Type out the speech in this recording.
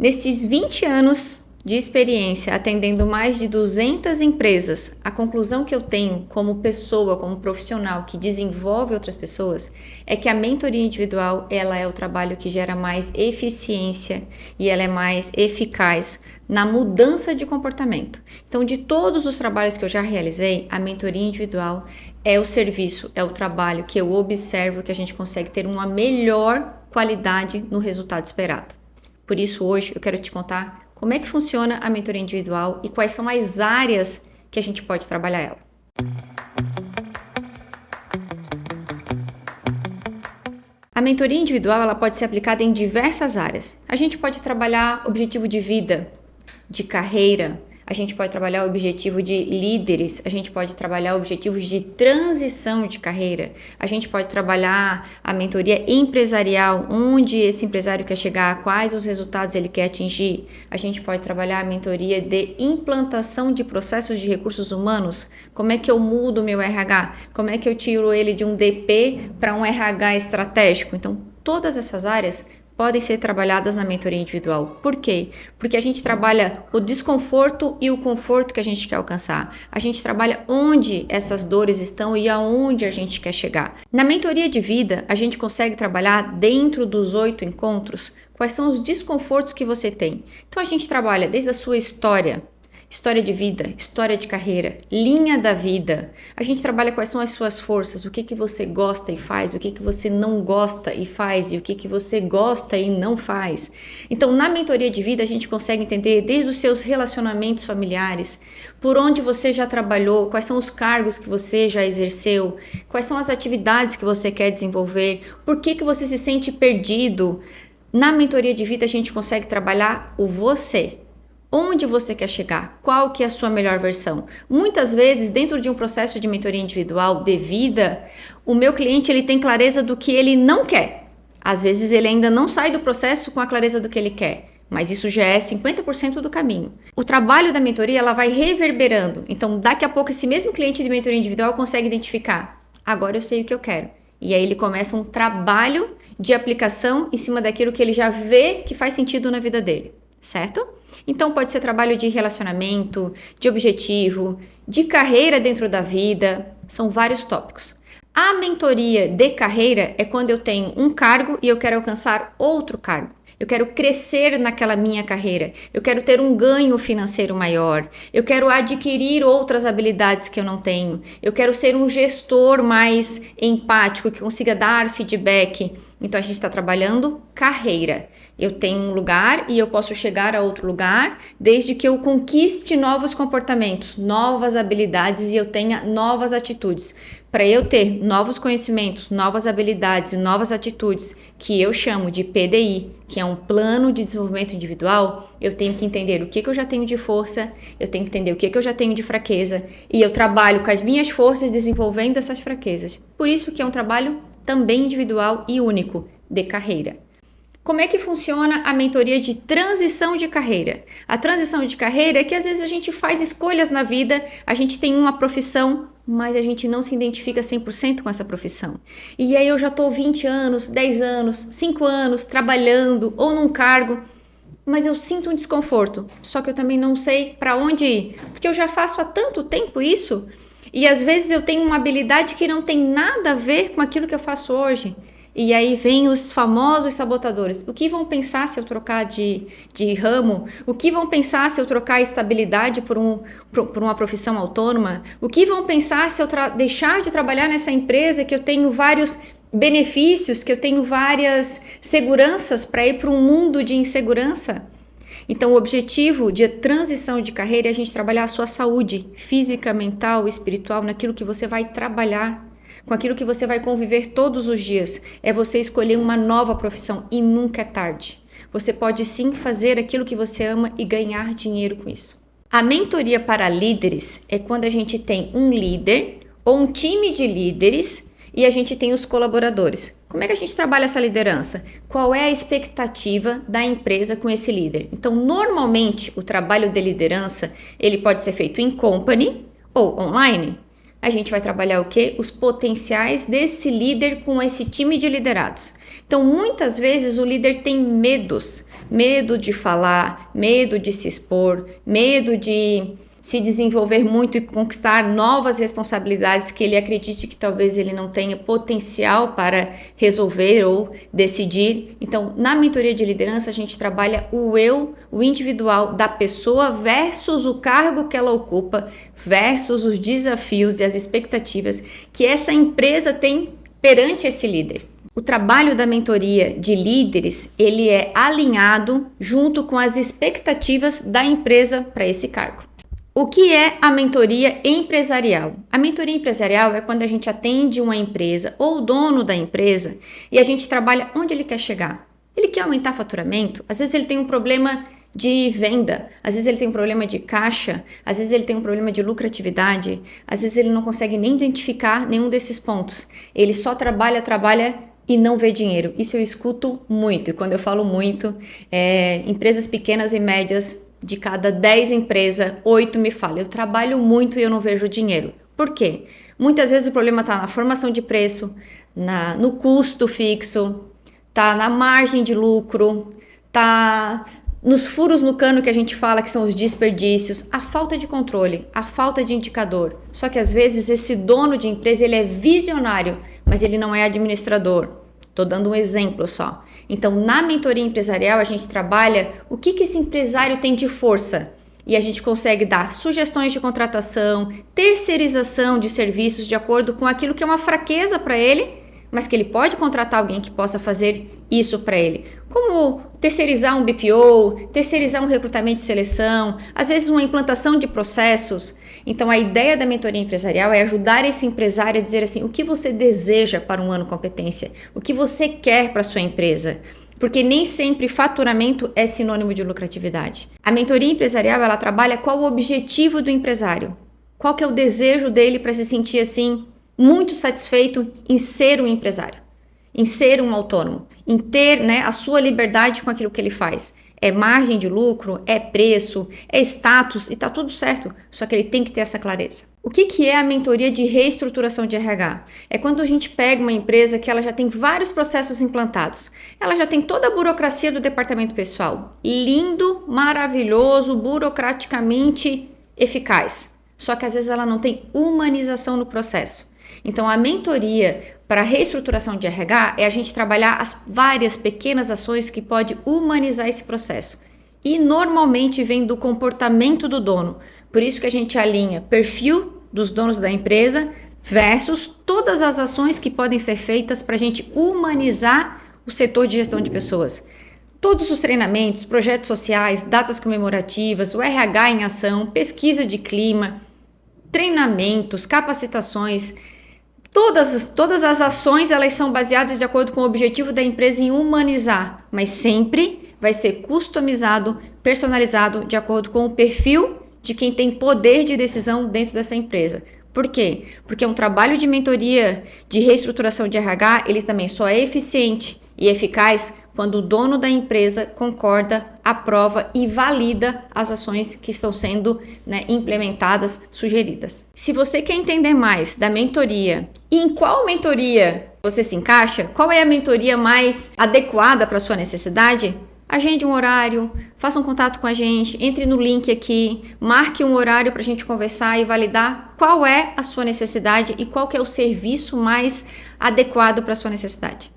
Nestes 20 anos de experiência atendendo mais de 200 empresas, a conclusão que eu tenho como pessoa, como profissional que desenvolve outras pessoas, é que a mentoria individual ela é o trabalho que gera mais eficiência e ela é mais eficaz na mudança de comportamento. Então, de todos os trabalhos que eu já realizei, a mentoria individual é o serviço, é o trabalho que eu observo que a gente consegue ter uma melhor qualidade no resultado esperado. Por isso, hoje eu quero te contar como é que funciona a mentoria individual e quais são as áreas que a gente pode trabalhar ela. A mentoria individual ela pode ser aplicada em diversas áreas. A gente pode trabalhar objetivo de vida, de carreira, a gente pode trabalhar o objetivo de líderes, a gente pode trabalhar objetivos de transição de carreira, a gente pode trabalhar a mentoria empresarial, onde esse empresário quer chegar, quais os resultados ele quer atingir, a gente pode trabalhar a mentoria de implantação de processos de recursos humanos, como é que eu mudo o meu RH, como é que eu tiro ele de um DP para um RH estratégico. Então, todas essas áreas podem ser trabalhadas na mentoria individual. Por quê? Porque a gente trabalha o desconforto e o conforto que a gente quer alcançar. A gente trabalha onde essas dores estão e aonde a gente quer chegar. Na mentoria de vida, a gente consegue trabalhar dentro dos 8 encontros quais são os desconfortos que você tem. Então a gente trabalha desde a sua história de vida, história de carreira, linha da vida. A gente trabalha quais são as suas forças, o que você gosta e faz, o que você não gosta e faz e o que você gosta e não faz. Então, na mentoria de vida, a gente consegue entender desde os seus relacionamentos familiares, por onde você já trabalhou, quais são os cargos que você já exerceu, quais são as atividades que você quer desenvolver, por que você se sente perdido. Na mentoria de vida, a gente consegue trabalhar o você. Onde você quer chegar? Qual que é a sua melhor versão? Muitas vezes, dentro de um processo de mentoria individual de vida, o meu cliente ele tem clareza do que ele não quer. Às vezes ele ainda não sai do processo com a clareza do que ele quer, mas isso já é 50% do caminho. O trabalho da mentoria ela vai reverberando. Então, daqui a pouco, esse mesmo cliente de mentoria individual consegue identificar. Agora eu sei o que eu quero. E aí ele começa um trabalho de aplicação em cima daquilo que ele já vê que faz sentido na vida dele. Certo? Então pode ser trabalho de relacionamento, de objetivo, de carreira dentro da vida, são vários tópicos. A mentoria de carreira é quando eu tenho um cargo e eu quero alcançar outro cargo. Eu quero crescer naquela minha carreira, eu quero ter um ganho financeiro maior, eu quero adquirir outras habilidades que eu não tenho, eu quero ser um gestor mais empático, que consiga dar feedback. Então a gente está trabalhando carreira. Eu tenho um lugar e eu posso chegar a outro lugar desde que eu conquiste novos comportamentos, novas habilidades e eu tenha novas atitudes. Para eu ter novos conhecimentos, novas habilidades e novas atitudes, que eu chamo de PDI, que é um plano de desenvolvimento individual, eu tenho que entender o que eu já tenho de força, eu tenho que entender o que eu já tenho de fraqueza e eu trabalho com as minhas forças desenvolvendo essas fraquezas. Por isso que é um trabalho também individual e único de carreira. Como é que funciona a mentoria de transição de carreira? A transição de carreira é que às vezes a gente faz escolhas na vida, a gente tem uma profissão, mas a gente não se identifica 100% com essa profissão. E aí eu já estou 20 anos, 10 anos, 5 anos trabalhando ou num cargo, mas eu sinto um desconforto, só que eu também não sei para onde ir, porque eu já faço há tanto tempo isso e às vezes eu tenho uma habilidade que não tem nada a ver com aquilo que eu faço hoje. E aí vem os famosos sabotadores. O que vão pensar se eu trocar de ramo? O que vão pensar se eu trocar a estabilidade por uma profissão autônoma? O que vão pensar se eu deixar de trabalhar nessa empresa que eu tenho vários benefícios, que eu tenho várias seguranças para ir para um mundo de insegurança? Então, o objetivo de transição de carreira é a gente trabalhar a sua saúde física, mental, espiritual, naquilo que você vai trabalhar, com aquilo que você vai conviver todos os dias. É você escolher uma nova profissão e nunca é tarde. Você pode sim fazer aquilo que você ama e ganhar dinheiro com isso. A mentoria para líderes é quando a gente tem um líder ou um time de líderes e a gente tem os colaboradores. Como é que a gente trabalha essa liderança? Qual é a expectativa da empresa com esse líder? Então, normalmente, o trabalho de liderança, ele pode ser feito em company ou online. A gente vai trabalhar o quê? Os potenciais desse líder com esse time de liderados. Então, muitas vezes o líder tem medos, medo de falar, medo de se expor, medo de se desenvolver muito e conquistar novas responsabilidades que ele acredite que talvez ele não tenha potencial para resolver ou decidir. Então, na mentoria de liderança, a gente trabalha o eu, o individual da pessoa versus o cargo que ela ocupa, versus os desafios e as expectativas que essa empresa tem perante esse líder. O trabalho da mentoria de líderes, ele é alinhado junto com as expectativas da empresa para esse cargo. O que é a mentoria empresarial? A mentoria empresarial é quando a gente atende uma empresa ou o dono da empresa e a gente trabalha onde ele quer chegar. Ele quer aumentar faturamento? Às vezes ele tem um problema de venda, às vezes ele tem um problema de caixa, às vezes ele tem um problema de lucratividade, às vezes ele não consegue nem identificar nenhum desses pontos. Ele só trabalha e não vê dinheiro. Isso eu escuto muito. E quando eu falo muito, empresas pequenas e médias, de cada 10 empresas, 8 me falam, eu trabalho muito e eu não vejo dinheiro. Por quê? Muitas vezes o problema está na formação de preço, no custo fixo, está na margem de lucro, está nos furos no cano que a gente fala que são os desperdícios, a falta de controle, a falta de indicador. Só que às vezes esse dono de empresa ele é visionário, mas ele não é administrador. Estou dando um exemplo só. Então, na mentoria empresarial, a gente trabalha o que esse empresário tem de força. E a gente consegue dar sugestões de contratação, terceirização de serviços de acordo com aquilo que é uma fraqueza para ele, mas que ele pode contratar alguém que possa fazer isso para ele. Como terceirizar um BPO, terceirizar um recrutamento e seleção, às vezes uma implantação de processos. Então, a ideia da mentoria empresarial é ajudar esse empresário a dizer assim, o que você deseja para um ano competência, o que você quer para a sua empresa. Porque nem sempre faturamento é sinônimo de lucratividade. A mentoria empresarial, ela trabalha qual o objetivo do empresário. Qual que é o desejo dele para se sentir assim, muito satisfeito em ser um empresário, em ser um autônomo, em ter, a sua liberdade com aquilo que ele faz. É margem de lucro, é preço, é status e tá tudo certo, só que ele tem que ter essa clareza. O que é a mentoria de reestruturação de RH? É quando a gente pega uma empresa que ela já tem vários processos implantados, ela já tem toda a burocracia do departamento pessoal, lindo, maravilhoso, burocraticamente eficaz, só que às vezes ela não tem humanização no processo. Então, a mentoria para reestruturação de RH é a gente trabalhar as várias pequenas ações que pode humanizar esse processo. E normalmente vem do comportamento do dono. Por isso que a gente alinha perfil dos donos da empresa versus todas as ações que podem ser feitas para a gente humanizar o setor de gestão de pessoas. Todos os treinamentos, projetos sociais, datas comemorativas, o RH em ação, pesquisa de clima, treinamentos, capacitações. Todas as ações elas são baseadas de acordo com o objetivo da empresa em humanizar, mas sempre vai ser customizado, personalizado de acordo com o perfil de quem tem poder de decisão dentro dessa empresa. Por quê? Porque um trabalho de mentoria, de reestruturação de RH, ele também só é eficiente e eficaz quando o dono da empresa concorda, aprova e valida as ações que estão sendo implementadas, sugeridas. Se você quer entender mais da mentoria e em qual mentoria você se encaixa, qual é a mentoria mais adequada para a sua necessidade, agende um horário, faça um contato com a gente, entre no link aqui, marque um horário para a gente conversar e validar qual é a sua necessidade e qual que é o serviço mais adequado para a sua necessidade.